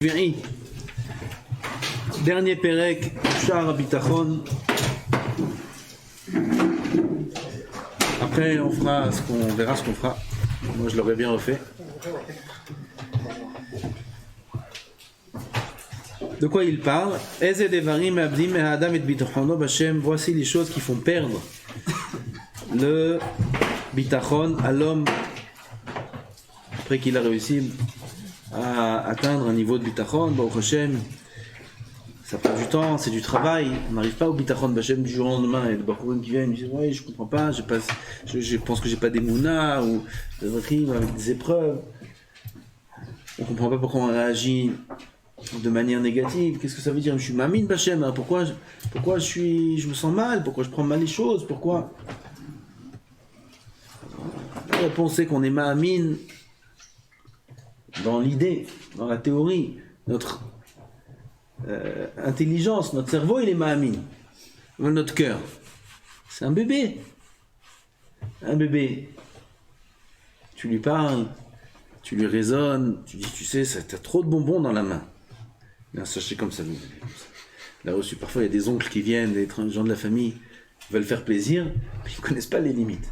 Dernier Pérec, Shar Bitachon. Après, on verra ce qu'on fera. Moi, je l'aurais bien refait. De quoi il parle? Voici les choses qui font perdre le bitachon à l'homme après qu'il a réussi à atteindre un niveau de bitachon. Baruch Hashem, ça prend du temps, c'est du travail. On n'arrive pas au bitachon Bachem du jour au lendemain. Il y a des bakourim qui viennent et me disent ouais, je comprends pas, je pense que j'ai pas d'émouna ou des avec des épreuves. On comprend pas pourquoi on réagit de manière négative. Qu'est-ce que ça veut dire? Je suis mamine Bachem, hein. Pourquoi je me sens mal? Pourquoi je prends mal les choses? Pourquoi? La réponse est qu'on est mamine dans l'idée, dans la théorie. Notre intelligence, notre cerveau, il est mamine. Notre cœur, c'est un bébé. Un bébé. Tu lui parles, tu lui raisonnes, tu dis, tu sais, t'as trop de bonbons dans la main. Un sachet comme ça. Là aussi, parfois, il y a des oncles qui viennent, des gens de la famille, veulent faire plaisir, mais ils ne connaissent pas les limites.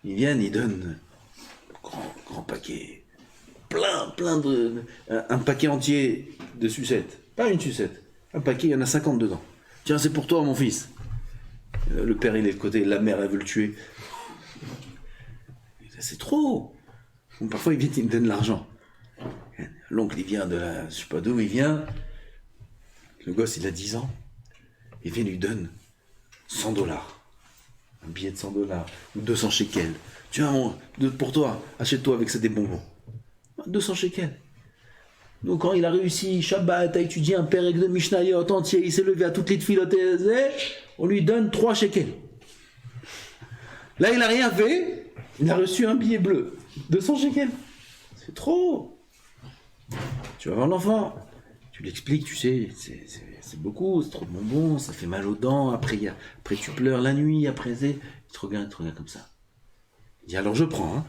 Ils viennent, ils donnent grand paquet, plein de... un paquet entier de sucettes. Pas une sucette, un paquet, il y en a 50 dedans. Tiens, c'est pour toi, mon fils. Le père, il est de côté, la mère, elle veut le tuer. C'est trop. Donc, parfois, il me donne l'argent. L'oncle, il vient de la... Je sais pas d'où il vient. Le gosse, il a 10 ans. Il vient, lui donne $100. Un billet de $100. Ou 200 shekels. Tiens, pour toi, achète-toi avec ça des bonbons. 200 shekels. Donc quand il a réussi, Shabbat, a étudié un pérec de Mishnayot entier, il s'est levé à toutes les tfilotes, on lui donne 3 shekels. Là, il n'a rien fait, il a reçu un billet bleu. 200 shekels. C'est trop. Tu vas voir l'enfant, tu l'expliques, tu sais, c'est beaucoup, c'est trop de bonbons, ça fait mal aux dents, après tu pleures la nuit, après il te regarde comme ça. Il dit alors je prends, hein,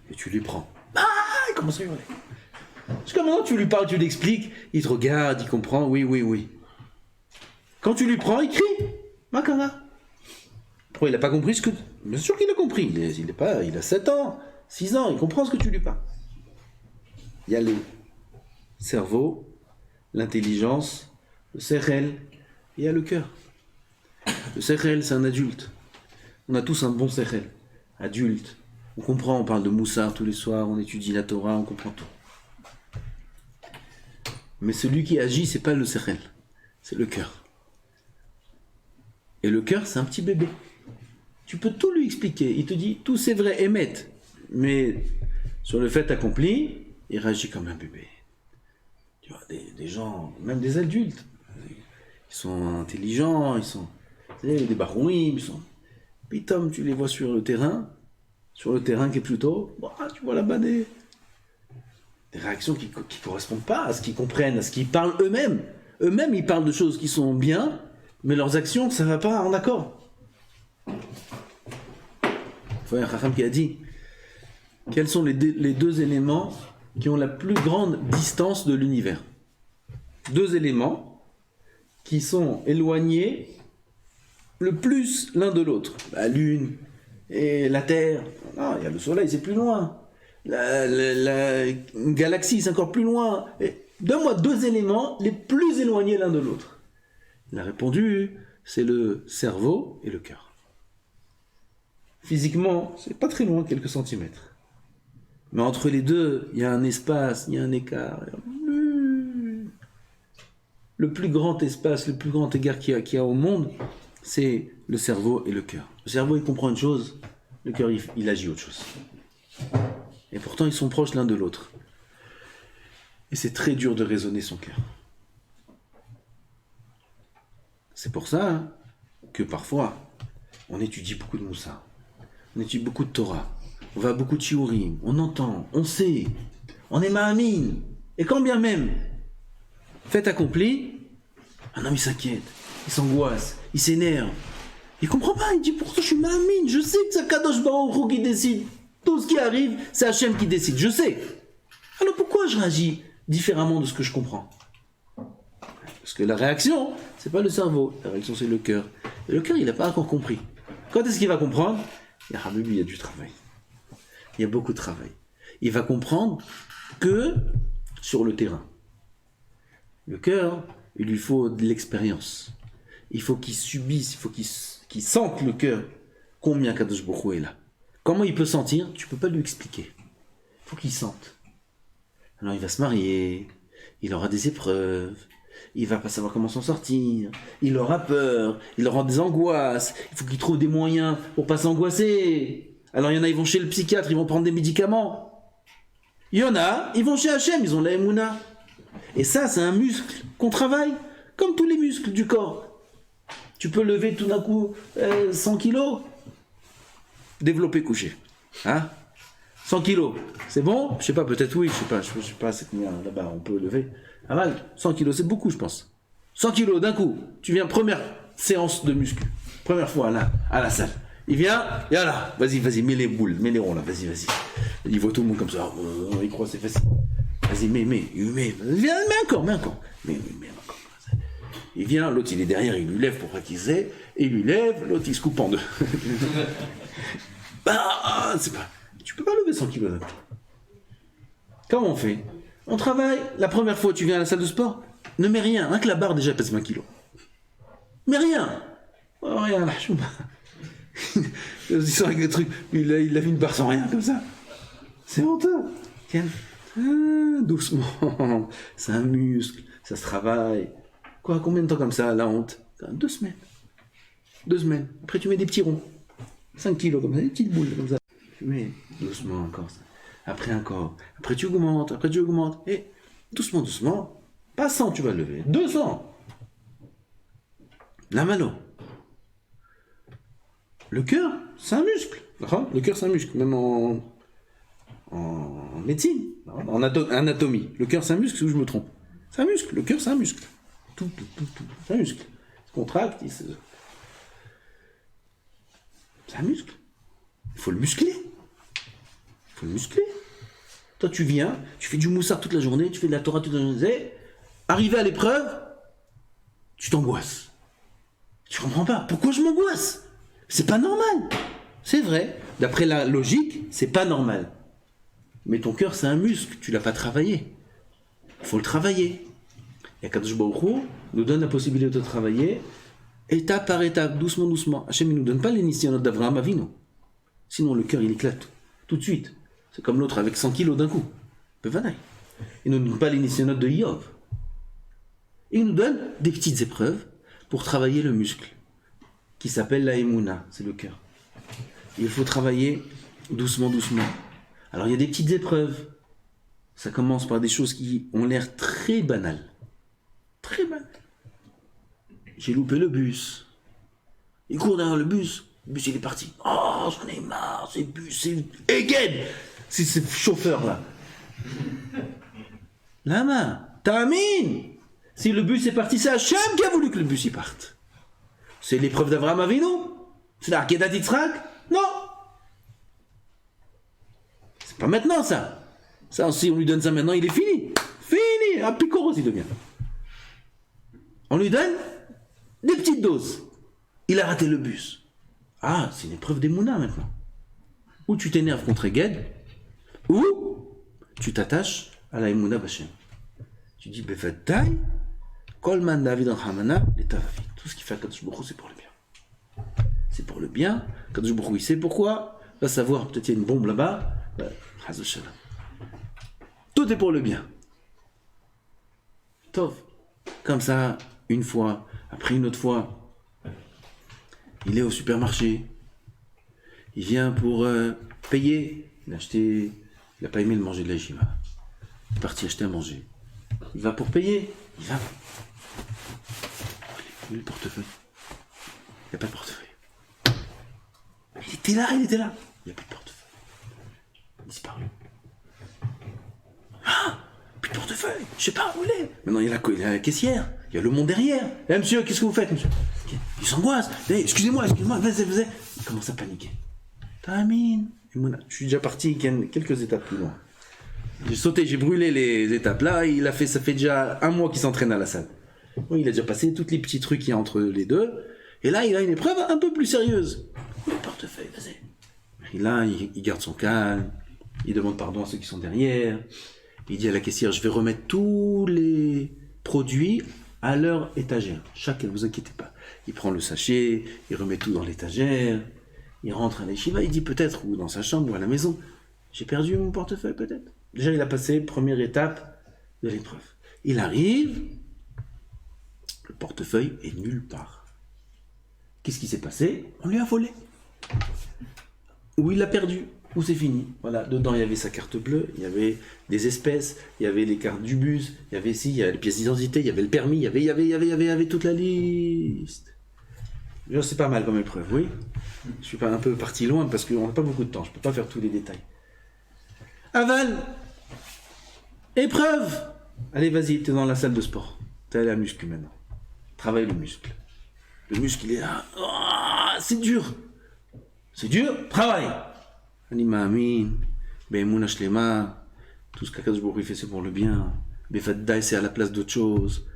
et tu lui prends. Ah, il commence à hurler. Jusqu'à maintenant tu lui parles, tu l'expliques, il te regarde, il comprend, oui. Quand tu lui prends, il crie, Makara. Pourquoi il n'a pas compris ce que... Bien sûr qu'il a compris, il a 7 ans, 6 ans, il comprend ce que tu lui parles. Il y a le cerveau, l'intelligence, le sechel, et il y a le cœur. Le sechel, c'est un adulte. On a tous un bon sechel, adulte. On comprend, on parle de Moussar tous les soirs, on étudie la Torah, on comprend tout. Mais celui qui agit, c'est pas le sechel, c'est le cœur. Et le cœur, c'est un petit bébé. Tu peux tout lui expliquer. Il te dit, tout c'est vrai, émette. Mais sur le fait accompli, il réagit comme un bébé. Tu vois, des gens, même des adultes, ils sont intelligents, ils sont des barouim, ils sont... Pitom, tu les vois sur le terrain qui est plutôt, tu vois là-bas des réactions qui correspondent pas à ce qu'ils comprennent, à ce qu'ils parlent eux-mêmes. Eux-mêmes, ils parlent de choses qui sont bien, mais leurs actions, ça va pas en accord. Il y a un Chacham qui a dit, quels sont les 2 éléments qui ont la plus grande distance de l'univers? 2 éléments qui sont éloignés le plus l'un de l'autre. La Lune et la Terre. Non, il y a le Soleil, c'est plus loin. La galaxie, c'est encore plus loin. Donne-moi 2 éléments les plus éloignés l'un de l'autre. Il a répondu, c'est le cerveau et le cœur. Physiquement, c'est pas très loin, quelques centimètres. Mais entre les deux, il y a un espace, il y a un écart. Le plus grand espace, le plus grand écart qu'il y a au monde, c'est le cerveau et le cœur. Le cerveau, il comprend une chose, le cœur, il agit autre chose. Et pourtant, ils sont proches l'un de l'autre. Et c'est très dur de raisonner son cœur. C'est pour ça que parfois, on étudie beaucoup de Moussa, on étudie beaucoup de Torah, on va à beaucoup de Shiurim, on entend, on sait, on est ma'amin. Et quand bien même, fait accompli, un homme il s'inquiète, il s'angoisse, il s'énerve. Il comprend pas, il dit pourtant je suis ma'amin, je sais que c'est Kadosh Baruch Hu qui décide. Tout ce qui arrive, c'est Hachem qui décide, je sais. Alors pourquoi je réagis différemment de ce que je comprends. Parce que la réaction, c'est pas le cerveau, la réaction c'est le cœur. Et le cœur, il n'a pas encore compris. Quand est-ce qu'il va comprendre? Il y a du travail. Il y a beaucoup de travail. Il va comprendre que sur le terrain. Le cœur, il lui faut de l'expérience. Il faut qu'il subisse, il faut qu'il sente le cœur combien Kadosh Baruch Hu est là. Comment il peut sentir? Tu peux pas lui expliquer. Il faut qu'il sente. Alors il va se marier, il aura des épreuves, il va pas savoir comment s'en sortir, il aura peur, il aura des angoisses, il faut qu'il trouve des moyens pour pas s'angoisser. Alors il y en a, ils vont chez le psychiatre, ils vont prendre des médicaments. Il y en a, ils vont chez Hachem, ils ont la Emouna. Et ça, c'est un muscle qu'on travaille, comme tous les muscles du corps. Tu peux lever tout d'un coup 100 kilos, développer couché. Hein? 100 kilos, c'est bon? Je sais pas, peut-être oui, je sais pas c'est combien là-bas on peut lever. Ah mal, 100 kilos, c'est beaucoup, je pense. 100 kilos d'un coup, tu viens, première séance de muscu, première fois à la salle. Il vient, et là, vas-y, mets les boules, mets les ronds là, vas-y. Il voit tout le monde comme ça, il croit c'est facile. Vas-y, mets, viens, mets encore. Mets encore. Il vient, l'autre il est derrière, il lui lève pour pratiquer, et il lui lève, l'autre il se coupe en deux. C'est pas... Tu peux pas lever 100 kilos d'un coup. Comment on fait? On travaille, la première fois tu viens à la salle de sport, ne mets rien, rien que la barre déjà pèse 20 kilos. Mais rien. Oh, rien, là, ils sont avec des trucs, il a vu une barre sans rien comme ça. C'est honteux. Tiens. Doucement, c'est un muscle, ça se travaille. Quoi, combien de temps comme ça, la honte? 2 semaines. 2 semaines. Après, tu mets des petits ronds. 5 kilos comme ça, des petites boules comme ça. Tu mets doucement encore ça. Après encore. Après, tu augmentes. Et doucement. Pas 100, tu vas lever. 200. La mano. Le cœur, c'est un muscle. Le cœur, c'est un muscle. Même en médecine, en anatomie. Le cœur, c'est un muscle, c'est où je me trompe. C'est un muscle. Le cœur, c'est un muscle. Tout. C'est un muscle. Il se contracte. C'est un muscle. Il faut le muscler. Toi, tu viens, tu fais du moussard toute la journée, tu fais de la Torah toute la journée. Arrivé à l'épreuve, tu t'angoisses. Tu comprends pas. Pourquoi je m'angoisse? C'est pas normal. C'est vrai. D'après la logique, c'est pas normal. Mais ton cœur, c'est un muscle, tu l'as pas travaillé. Il faut le travailler. Et Kadosh Baruch Hu nous donne la possibilité de travailler, étape par étape, doucement. Hachem ne nous donne pas les nisyonotes d'Avraham Avinu. Sinon, le cœur, il éclate tout de suite. C'est comme l'autre avec 100 kilos d'un coup. Bevanaï. Il ne nous donne pas les nisyonotes de Yov. Il nous donne des petites épreuves pour travailler le muscle, qui s'appelle la Emouna, c'est le cœur. Il faut travailler doucement. Alors il y a des petites épreuves. Ça commence par des choses qui ont l'air très banales. Très banales. J'ai loupé le bus. Il court derrière le bus. Le bus il est parti. Oh, j'en ai marre, ces bus, c'est Egen. C'est ce chauffeur là. La main, Tamine. Si le bus est parti, c'est Hachem qui a voulu que le bus y parte. C'est l'épreuve d'Avraham Avinu. C'est la Akedat Yitzhak. Non. C'est pas maintenant ça. Ça, si on lui donne ça maintenant, il est fini. Fini. Un picoros il devient. On lui donne des petites doses. Il a raté le bus. Ah, c'est une épreuve d'Emouna maintenant. Ou tu t'énerves contre Eged, ou tu t'attaches à la Emouna B'Hashem. Tu dis, Befatay, Kolman David Hamana, l'Etavavi. Tout ce qu'il fait à Kadosh Baruch Hu, c'est pour le bien. C'est pour le bien. Kadosh Baruch Hu, il sait pourquoi. Va savoir, peut-être il y a une bombe là-bas. Tout est pour le bien. Tov. Comme ça, une fois, après une autre fois, il est au supermarché. Il vient pour payer. Il n'a pas aimé le manger de la Yeshiva. Il est parti acheter à manger. Il va pour payer. Il va. Où est le portefeuille? Il n'y a pas de portefeuille. Il était là. Il n'y a plus de portefeuille. Il a disparu. Ah, plus de portefeuille. Je sais pas où il est. Maintenant, il y a la caissière. Il y a le monde derrière. Eh, monsieur, qu'est-ce que vous faites, monsieur? Il s'angoisse. Eh, excusez-moi. Vas-y. Il commence à paniquer. Tamine. Je suis déjà parti quelques étapes plus loin. J'ai sauté, j'ai brûlé les étapes. Là, ça fait déjà 1 mois qu'il s'entraîne à la salle. Oui, il a déjà passé tous les petits trucs qu'il y a entre les deux. Et là, il a une épreuve un peu plus sérieuse. Le portefeuille, vas-y. Et là, il garde son calme. Il demande pardon à ceux qui sont derrière. Il dit à la caissière, je vais remettre tous les produits à leur étagère. Chacun, ne vous inquiétez pas. Il prend le sachet, il remet tout dans l'étagère. Il rentre à l'Yeshiva, il dit peut-être, ou dans sa chambre, ou à la maison, j'ai perdu mon portefeuille peut-être. Déjà, il a passé première étape de l'épreuve. Il arrive, le portefeuille est nulle part. Qu'est-ce qui s'est passé? On lui a volé. Ou il l'a perdu, ou c'est fini. Voilà, dedans il y avait sa carte bleue, il y avait des espèces, il y avait les cartes du bus, il y avait il y avait les pièces d'identité, il y avait le permis, il y avait toute la liste. C'est pas mal comme épreuve, oui. Je suis pas un peu parti loin parce qu'on n'a pas beaucoup de temps, je peux pas faire tous les détails. Aval, épreuve. Allez, vas-y, t'es dans la salle de sport. T'es allé à muscu maintenant. Travaille le muscle. Le muscle, il est là. Oh, c'est dur. C'est dur, travaille. Anima Amin, Be'emouna Shlema, tout ce qu'Akadosh Baruch Hu fait, c'est pour le bien. Befaddaï, c'est à la place d'autre chose.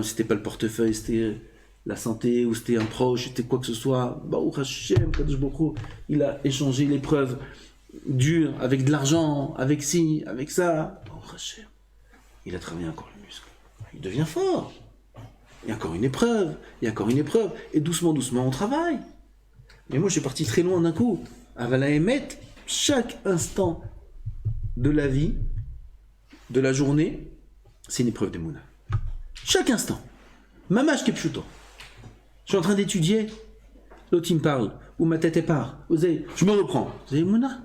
C'était pas le portefeuille, c'était la santé, ou c'était un proche, c'était quoi que ce soit. Baruch Hashem, Akadosh Baruch Hu, il a échangé l'épreuve dure avec de l'argent, avec ci, avec ça. Baruch Hashem. Il a travaillé encore le muscle. Il devient fort. Il y a encore une épreuve, il y a encore une épreuve. Et doucement, doucement, on travaille. Mais moi, je suis parti très loin d'un coup. Avala Emet, chaque instant de la vie, de la journée, c'est une épreuve d'Emouna. Chaque instant. Mamash Kepchuto. Je suis en train d'étudier, l'autre il me parle, ou ma tête est part. Je me reprends. C'est Emouna.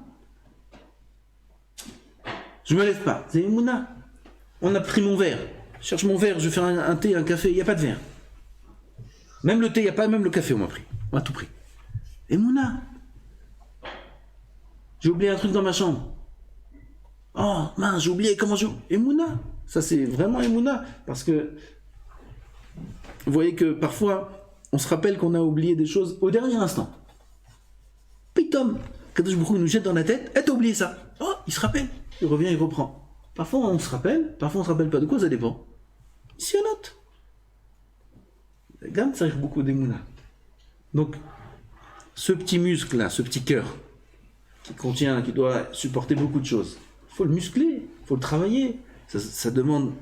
Je me lève pas. C'est Emouna. On a pris mon verre. Je cherche mon verre, je vais faire un thé, un café, il n'y a pas de verre. Même le thé, il n'y a pas, même le café, on m'a pris. On m'a tout pris. Emouna. J'ai oublié un truc dans ma chambre. Oh, mince, j'ai oublié, comment je... Emouna. Ça, c'est vraiment Emouna. Parce que, vous voyez que parfois, on se rappelle qu'on a oublié des choses au dernier instant. Pitom, Kadosh Baruch Hu nous jette dans la tête, t'as oublié ça. Oh, il se rappelle. Il revient, il reprend. Parfois, on se rappelle, parfois, on se rappelle pas. De quoi ça dépend? Ici, on note. Gamme, ça arrive beaucoup d'Emouna. Donc, ce petit muscle-là, ce petit cœur, qui doit supporter beaucoup de choses, il faut le muscler, il faut le travailler. Ça demande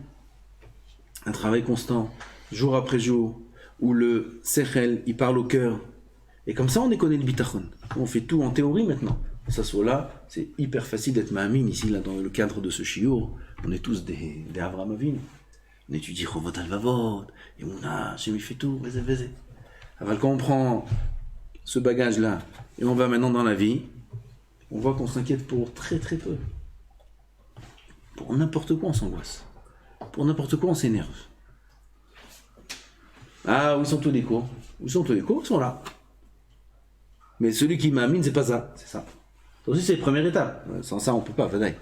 un travail constant, jour après jour, où le sechel, il parle au cœur. Et comme ça, on connaît le bitachon. On fait tout en théorie maintenant. Ça soit là, c'est hyper facile d'être ma'amin ici, là, dans le cadre de ce shiur. On est tous des Avraham Avinu. On étudie Chovot Alvavot, et Mouna, j'ai mis fait tout, vas-y. Alors quand on prend ce bagage-là, et on va maintenant dans la vie, on voit qu'on s'inquiète pour très très peu. Pour n'importe quoi, on s'angoisse. Pour n'importe quoi, on s'énerve. Ah, où sont tous les cours? Où sont tous les cours? Ils sont là. Mais celui qui m'amine, c'est pas ça, c'est ça. Ça aussi, c'est la première étape. Sans ça, on peut pas, Vadaï.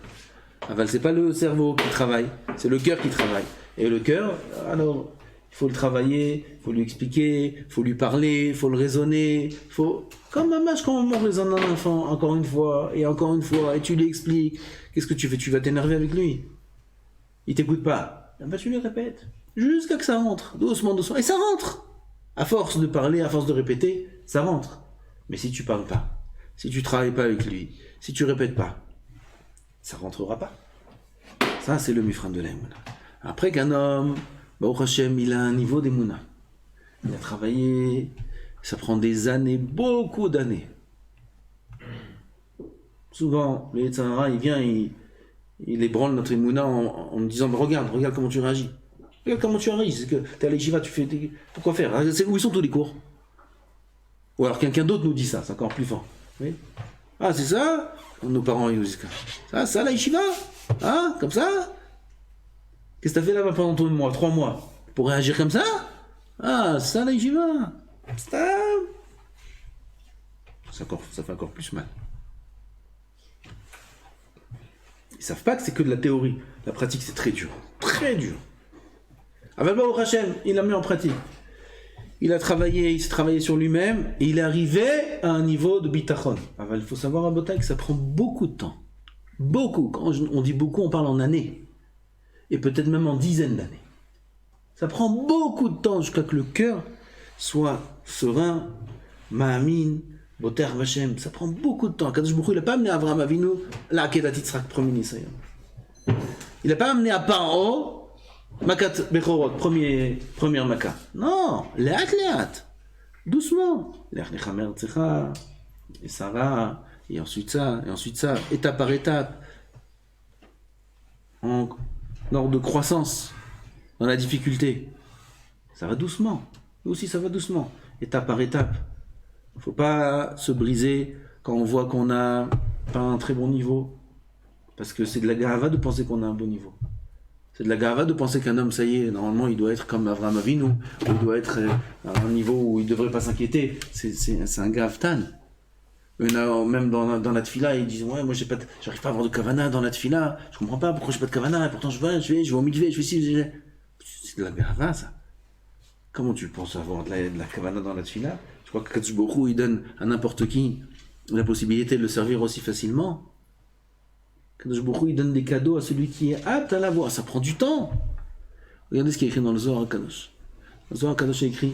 Aval, c'est pas le cerveau qui travaille, c'est le cœur qui travaille. Et le cœur, alors, il faut le travailler, il faut lui expliquer, il faut lui parler, il faut le raisonner, faut... Comme un match, quand on raisonne un enfant, encore une fois, et tu lui expliques, qu'est-ce que tu fais? Tu vas t'énerver avec lui. Il t'écoute pas. Ben, tu lui répètes. Jusqu'à que ça rentre, doucement, et ça rentre. À force de parler, à force de répéter, ça rentre. Mais si tu parles pas, si tu travailles pas avec lui, si tu répètes pas, ça rentrera pas. Ça, c'est le mifran de l'Emouna. Après qu'un homme, Baruch Hashem, il a un niveau d'Emouna. Il a travaillé, ça prend des années, beaucoup d'années. Souvent, le Yetzirah, il vient, il ébranle notre Emouna en me disant, regarde comment tu réagis. Regarde comment tu réagis. C'est que t'es à l'Yeshiva, tu fais... Pourquoi faire? Où ils sont tous les cours? Ou alors quelqu'un d'autre nous dit ça, c'est encore plus fort. Oui. Ah, c'est ça? Nos parents, ils nous disent ça, la yeshiva? Hein? Comme ça? Qu'est-ce que t'as fait là-bas pendant 3 mois? Pour réagir comme ça? Ah, c'est ça la yeshiva? Ça fait encore plus mal. Ils savent pas que c'est que de la théorie. La pratique, c'est très dur. Très dur. Aval Baruch Hashem, il l'a mis en pratique. Il s'est travaillé sur lui-même et il est arrivé à un niveau de bitachon. Il faut savoir à Botaï que ça prend beaucoup de temps. Beaucoup. Quand on dit beaucoup, on parle en années. Et peut-être même en dizaines d'années. Ça prend beaucoup de temps jusqu'à que le cœur soit serein, ma'amin, boter vachem. Ça prend beaucoup de temps. Kadosh Baruch Hu, il n'a pas amené Avraham Avinu, la Akedat Yitzhak, premier Nisayon. Il n'a pas amené à Paro, Makat Bechorot, première Maka. Non, léat. Doucement. L'Ech Nechamer Tzecha, et Sarah, et ensuite ça, étape par étape. En ordre de croissance, dans la difficulté. Ça va doucement. Nous aussi, ça va doucement. Étape par étape. Il ne faut pas se briser quand on voit qu'on n'a pas un très bon niveau. Parce que c'est de la gava de penser qu'on a un bon niveau. C'est de la gava de penser qu'un homme, ça y est, normalement, il doit être comme Avraham Avinu, ou il doit être à un niveau où il ne devrait pas s'inquiéter. C'est un gaftan. Même dans la tefila, ils disent ouais, moi j'arrive pas à avoir de kavana dans la tefila, je comprends pas pourquoi j'ai pas de kavana, et pourtant je vais au mikvé, je fais ci, c'est de la gava ça. Comment tu penses avoir de la kavana dans la tefila? Je crois que Kadosh Baruch Hu, il donne à n'importe qui la possibilité de le servir aussi facilement. Kadosh Baruch Hu, il donne des cadeaux à celui qui est apte à l'avoir, ça prend du temps. Regardez ce qui est écrit dans le Zohar HaKadosh. Le Zohar HaKadosh a écrit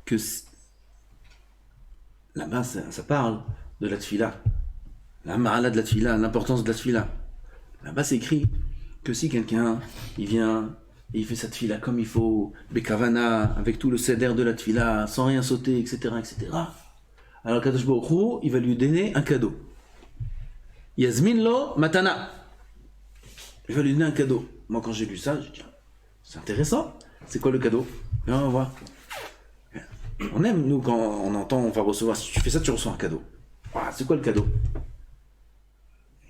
que là-bas, ça parle de la tefila, la ma'ala de la tefila, l'importance de la tefila. Là-bas, c'est écrit que si quelqu'un, il vient et il fait sa tefila comme il faut, bekavana, avec tout le seder de la tefila, sans rien sauter, etc., etc., alors Kadosh Baruch Hu, il va lui donner un cadeau. Yazmin lo matana. Il va lui donner un cadeau. Moi, quand j'ai lu ça, j'ai dit, c'est intéressant. C'est quoi le cadeau? Viens, on va voir. On aime, nous, quand on entend, on va recevoir, si tu fais ça, tu reçois un cadeau. Ah, c'est quoi le cadeau?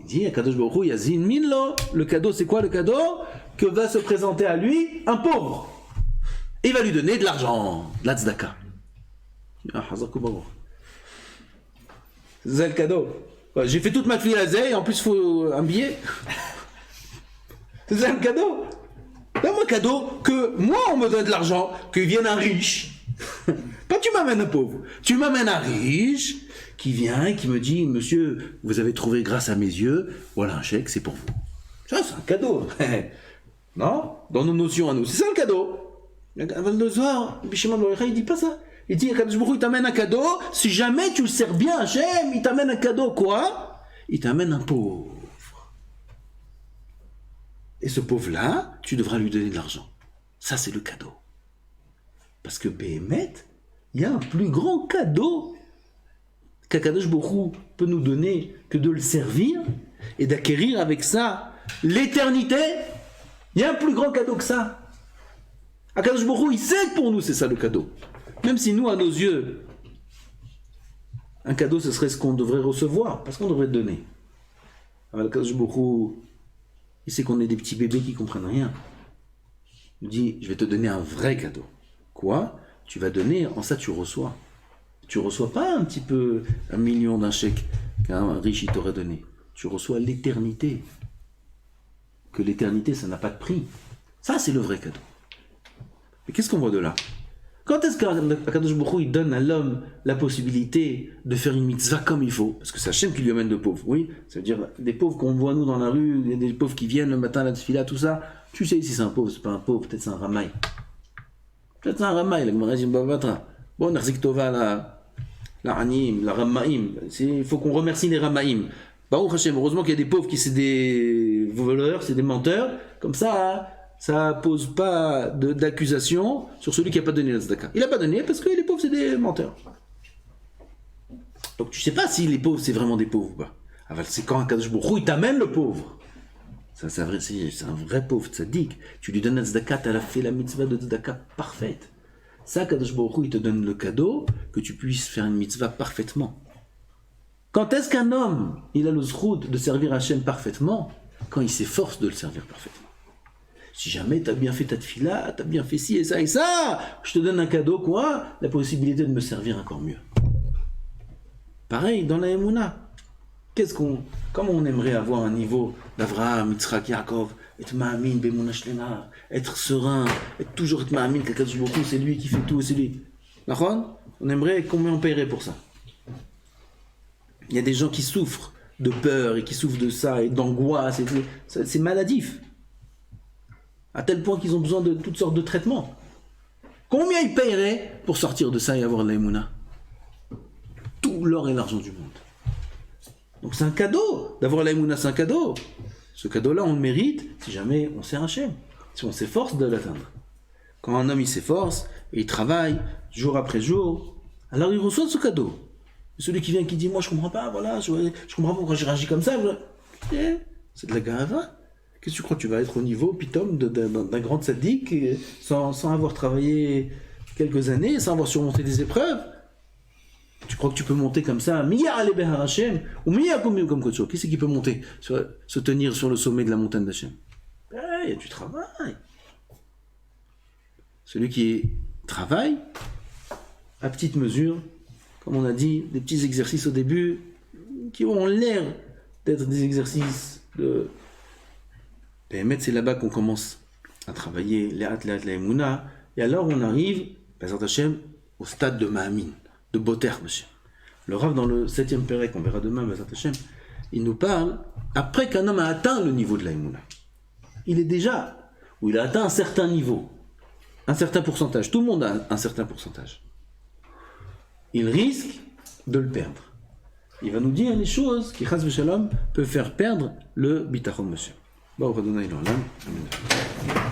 Il dit, Kadosh Baruch Hu, Yazin Minlo. Le cadeau, c'est quoi le cadeau? Que va se présenter à lui un pauvre. Et il va lui donner de l'argent, de la tzedaka. Ah, Hazakou Baruch. C'est ça le cadeau. J'ai fait toute ma fille à Zé, et en plus, il faut un billet. C'est ça le cadeau. Donne-moi un cadeau que moi, on me donne de l'argent, qu'il vienne un riche. Pas tu m'amènes un pauvre, tu m'amènes un riche qui vient et qui me dit, monsieur, vous avez trouvé grâce à mes yeux, voilà un chèque, c'est pour vous. Ça, c'est un cadeau. Non? Dans nos notions à nous, c'est ça le cadeau. Le soir, il dit pas ça. Il dit, il t'amène un cadeau, si jamais tu le sers bien, Hachem, il t'amène un cadeau, quoi? Il t'amène un pauvre. Et ce pauvre-là, tu devras lui donner de l'argent. Ça, c'est le cadeau. Parce que Béhémet, il y a un plus grand cadeau qu'Akadosh Baruch Hu peut nous donner que de le servir et d'acquérir avec ça l'éternité. Il y a un plus grand cadeau que ça. Akadosh Baruch Hu, il sait que pour nous, c'est ça le cadeau. Même si nous, à nos yeux, un cadeau, ce serait ce qu'on devrait recevoir, parce qu'on devrait donner. Alors, Akadosh Baruch Hu, il sait qu'on est des petits bébés qui ne comprennent rien. Il nous dit, je vais te donner un vrai cadeau. Quoi? Tu vas donner, en ça tu reçois. Tu reçois pas un petit peu 1 million d'un chèque qu'un riche il t'aurait donné. Tu reçois l'éternité. Que l'éternité, ça n'a pas de prix. Ça, c'est le vrai cadeau. Mais qu'est-ce qu'on voit de là? Quand est-ce qu'Akadosh Baruch Hu, il donne à l'homme la possibilité de faire une mitzvah comme il faut? Parce que c'est Hachem qui lui amène de pauvres. Oui, ça veut dire des pauvres qu'on voit nous dans la rue, des pauvres qui viennent le matin à la tefila, tout ça. Tu sais si c'est un pauvre, c'est pas un pauvre, peut-être c'est un ramaï. Peut-être c'est un ramaï, la Gemara dit bon, Narzik Tova, la Anim, la Ramaïm. Il faut qu'on remercie les Ramaïm. Baruch Hashem, heureusement qu'il y a des pauvres qui c'est des voleurs, c'est des menteurs. Comme ça, ça pose pas d'accusation sur celui qui n'a pas donné la tzedaka. Il n'a pas donné parce que les pauvres, c'est des menteurs. Donc tu sais pas si les pauvres, c'est vraiment des pauvres ou pas. C'est quand un Kadosh Baruch Hu, il t'amène le pauvre. Ça, c'est un vrai pauvre tzaddik. Tu lui donnes la tzedaka, tu as fait la mitzvah de tzedaka parfaite. Ça, Kadosh Baruch Hu, il te donne le cadeau que tu puisses faire une mitzvah parfaitement. Quand est-ce qu'un homme, il a le zroud de servir Hachem parfaitement? Quand il s'efforce de le servir parfaitement. Si jamais tu as bien fait ta tefila, tu as bien fait ci et ça, je te donne un cadeau, quoi? La possibilité de me servir encore mieux. Pareil, dans la Emouna. Comment on aimerait avoir un niveau d'Avraham, Yitzhak, Yaakov, être ma'amin, b'emouna shlema, être serein, être toujours être ma'amin, qu'Akadosh Baruch Hu, c'est lui qui fait tout et c'est lui. D'accord? On aimerait, combien on paierait pour ça? Il y a des gens qui souffrent de peur et qui souffrent de ça et d'angoisse. C'est maladif. À tel point qu'ils ont besoin de toutes sortes de traitements. Combien ils paieraient pour sortir de ça et avoir de l'aïmouna? Tout l'or et l'argent du monde. Donc c'est un cadeau. D'avoir l'aïmouna, c'est un cadeau. Ce cadeau-là, on le mérite si jamais on sert Hachem. Si on s'efforce de l'atteindre. Quand un homme il s'efforce et il travaille jour après jour, alors il reçoit ce cadeau. Celui qui vient qui dit moi je comprends pas, voilà, je comprends pas pourquoi j'ai réagi comme ça. C'est de la gava. Qu'est-ce que tu crois? Tu vas être au niveau pitom d'un grand tzaddik sans avoir travaillé quelques années, sans avoir surmonté des épreuves? Tu crois que tu peux monter comme ça? Miya ale behar Hashem ou miya comme Kocho. Qui c'est qui peut monter, se tenir sur le sommet de la montagne d'Hachem? Il y a du travail. Celui qui travaille, à petite mesure, comme on a dit, des petits exercices au début, qui ont l'air d'être des exercices de... Béhémet, c'est là-bas qu'on commence à travailler les athlètes, la Emouna, et alors on arrive, Bezrat Hashem, au stade de Ma'amin, de Boter, monsieur. Le Rav, dans le 7e Pérec, qu'on verra demain, Bezrat Hashem, il nous parle, après qu'un homme a atteint le niveau de la Emouna, il est déjà, ou il a atteint un certain niveau, un certain pourcentage, tout le monde a un certain pourcentage. Il risque de le perdre. Il va nous dire les choses qui, chas v'shalom, peuvent faire perdre le bitachon, monsieur. Baruch Adonai l'olam. Amen.